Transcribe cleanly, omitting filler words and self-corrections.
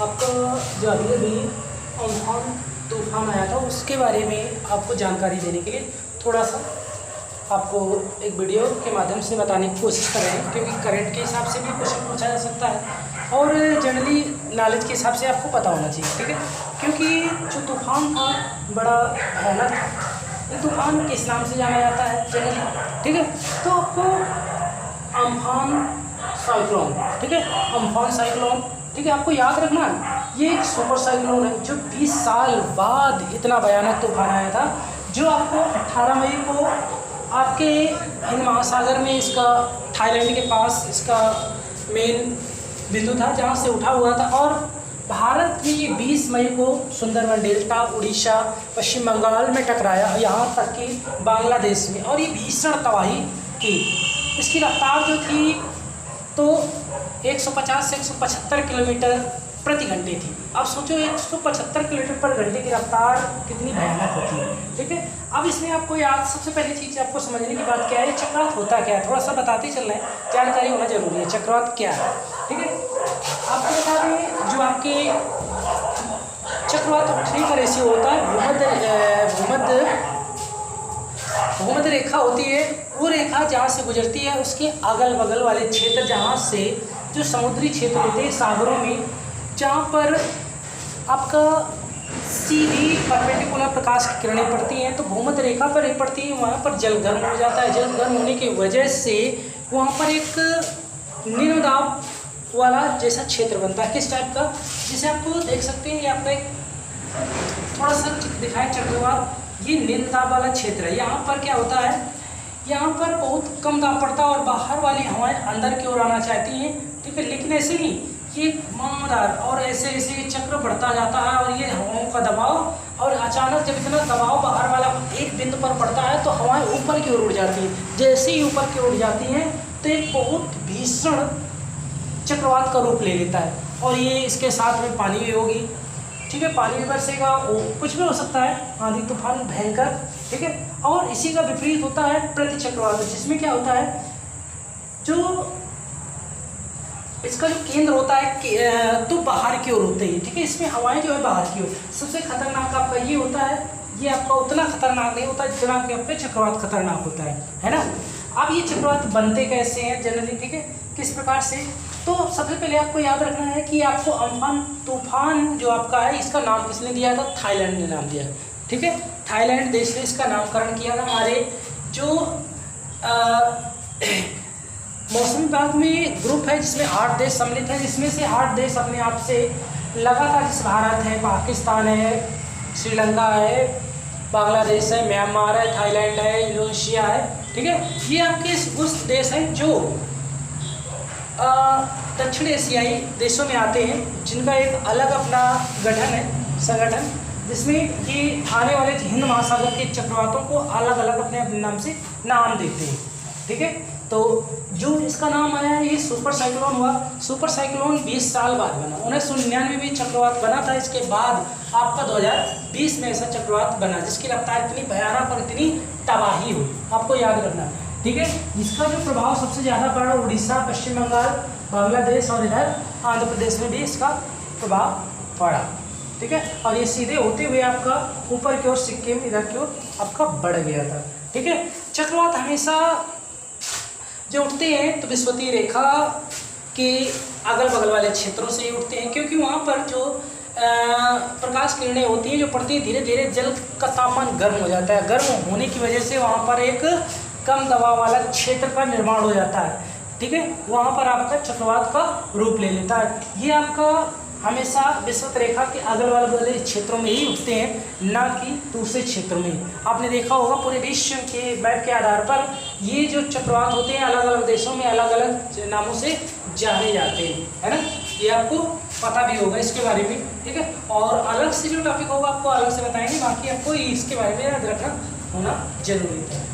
आपका जो अभी अम्फान तूफान आया था उसके बारे में आपको जानकारी देने के लिए थोड़ा सा आपको एक वीडियो के माध्यम से बताने की कोशिश कर रहे हैं, क्योंकि करंट के हिसाब से भी क्वेश्चन पूछा जा सकता है और जनरली नॉलेज के हिसाब से आपको पता होना चाहिए, ठीक है। क्योंकि जो तूफान था बड़ा भयानक था। ये तूफान किस नाम से जाना जाता है जनरली, ठीक है। तो आपको अम्फान साइक्लोन, ठीक है, अम्फान साइक्लोन, ठीक है, आपको याद रखना है ये एक सुपर साइक्लोन है जो 20 साल बाद इतना भयानक तूफान आया था, जो आपको 18 मई को आपके हिंद महासागर में इसका थाईलैंड के पास इसका मेन बिंदु था जहाँ से उठा हुआ था, और भारत में ये 20 मई को सुंदरबन डेल्टा, उड़ीसा, पश्चिम बंगाल में टकराया, यहाँ तक कि बांग्लादेश में, और ये भीषण तबाही की। इसकी रफ्तार जो थी तो 150 से 175 किलोमीटर प्रति घंटे थी। अब सोचो 175 किलोमीटर पर घंटे की रफ्तार कितनी भयानक होती है, ठीक है। अब इसमें आपको याद सबसे पहली चीज़ आपको समझने की बात क्या है, चक्रवात होता क्या है, थोड़ा सा बताते चल रहे हैं, जानकारी होना जरूरी है। चक्रवात क्या है, ठीक है, आपको बता दें जो आपके चक्रवात उठने का रेशियो होता है भूमध्य रेखा होती है, वो रेखा जहाँ से गुजरती है उसके अगल बगल वाले क्षेत्र, जहाँ से जो समुद्री क्षेत्र होते हैं सागरों में, जहाँ पर आपका सीधी परपेंडिकुलर प्रकाश की किरणें पड़ती हैं, तो भूमध्य रेखा पर ही पड़ती हैं, वहाँ पर जल गर्म हो जाता है। जल गर्म होने की वजह से वहाँ पर एक निम्न दाब वाला जैसा क्षेत्र बनता है। किस टाइप का, जिसे आपको देख सकते हैं, ये आपका एक थोड़ा सा दिखाएं चक्रवात, ये निम्न दाब वाला क्षेत्र है। यहाँ पर क्या होता है, यहाँ पर बहुत कम दाब पड़ता है और बाहर वाली हवाएं अंदर की ओर आना चाहती हैं, ठीक है, लेकिन ऐसे नहीं, ये घुमावदार और ऐसे ऐसे ये चक्र बढ़ता जाता है और ये हवाओं का दबाव, और अचानक जब इतना दबाव बाहर वाला एक बिंदु पर पड़ता है तो हवाएं ऊपर की ओर उड़ जाती हैं। जैसे ही ऊपर की ओर जाती हैं तो एक बहुत भीषण चक्रवात का रूप ले लेता है, और ये इसके साथ में पानी भी होगी, ठीक है, पानी भी बरसेगा, कुछ भी हो सकता है, आंधी तूफान भयंकर, ठीक है। और इसी का विपरीत होता है प्रति चक्रवात, जिसमें क्या होता है, जो इसका जो केंद्र होता है तो बाहर की ओर होते हैं, ठीक है, इसमें हवाएं जो है बाहर की ओर। सबसे खतरनाक आपका ये होता है, ये आपका उतना खतरनाक नहीं होता जितना कि आपके चक्रवात खतरनाक होता है ना। अब ये चक्रवात बनते कैसे हैं जनरली, ठीक है, किस प्रकार से, तो सबसे पहले आपको याद रखना है कि आपको अम्फान तूफान जो आपका है, इसका नाम किसने दिया था, थाईलैंड ने नाम दिया, ठीक है, थाईलैंड देश ने इसका नामकरण किया था। हमारे जो मौसम विभाग में ग्रुप है जिसमें 8 देश सम्मिलित हैं, जिसमें से 8 देश अपने आप से लगातार, जैसे भारत है, पाकिस्तान है, श्रीलंका है, बांग्लादेश है, म्यांमार है, थाईलैंड है, इंडोनेशिया है, ठीक है, ये आपके उस देश हैं जो दक्षिण एशियाई देशों में आते हैं, जिनका एक अलग अपना गठन है, संगठन, जिसमें ये आने वाले हिंद महासागर के चक्रवातों को अलग अलग अपने अपने नाम से नाम देते हैं, ठीक है। तो जो इसका नाम आया है, ये सुपर साइक्लोन हुआ। सुपर साइक्लोन 20 साल बाद बना, 1999 में चक्रवात बना था, इसके बाद आपका 2020 में ऐसा चक्रवात बना जिसकी रफ्तार इतनी भयानक और इतनी तबाही हुई, आपको याद रखना है, ठीक है। इसका जो प्रभाव सबसे ज़्यादा पड़ा उड़ीसा, पश्चिम बंगाल, बांग्लादेश और इधर आंध्र प्रदेश में भी इसका प्रभाव पड़ा, ठीक है, और ये सीधे होते हुए आपका ऊपर की ओर सिक्किम इधर की ओर आपका बढ़ गया था, ठीक है। चक्रवात हमेशा जो उठते हैं तो विषुवतीय रेखा के अगल बगल वाले क्षेत्रों से ही उठते हैं, क्योंकि वहाँ पर जो प्रकाश किरणें होती हैं जो पड़ती है, धीरे धीरे जल का तापमान गर्म हो जाता है, गर्म होने की वजह से वहाँ पर एक कम दबाव वाला क्षेत्र का निर्माण हो जाता है, ठीक है, वहाँ पर आपका चक्रवात का रूप ले लेता है। ये आपका हमेशा विषुवत रेखा के अगल बगल वाले क्षेत्रों में ही उठते हैं, ना कि दूसरे क्षेत्रों में। आपने देखा होगा पूरे विश्व के मैप के आधार पर ये जो चक्रवात होते हैं अलग अलग देशों में अलग अलग नामों से जाने जाते हैं, है ना, ये आपको पता भी होगा इसके बारे में, ठीक है। और अलग से जो टॉपिक होगा आपको अलग से बताएंगे, बाकी आपको इसके बारे में याद रखना होना जरूरी है।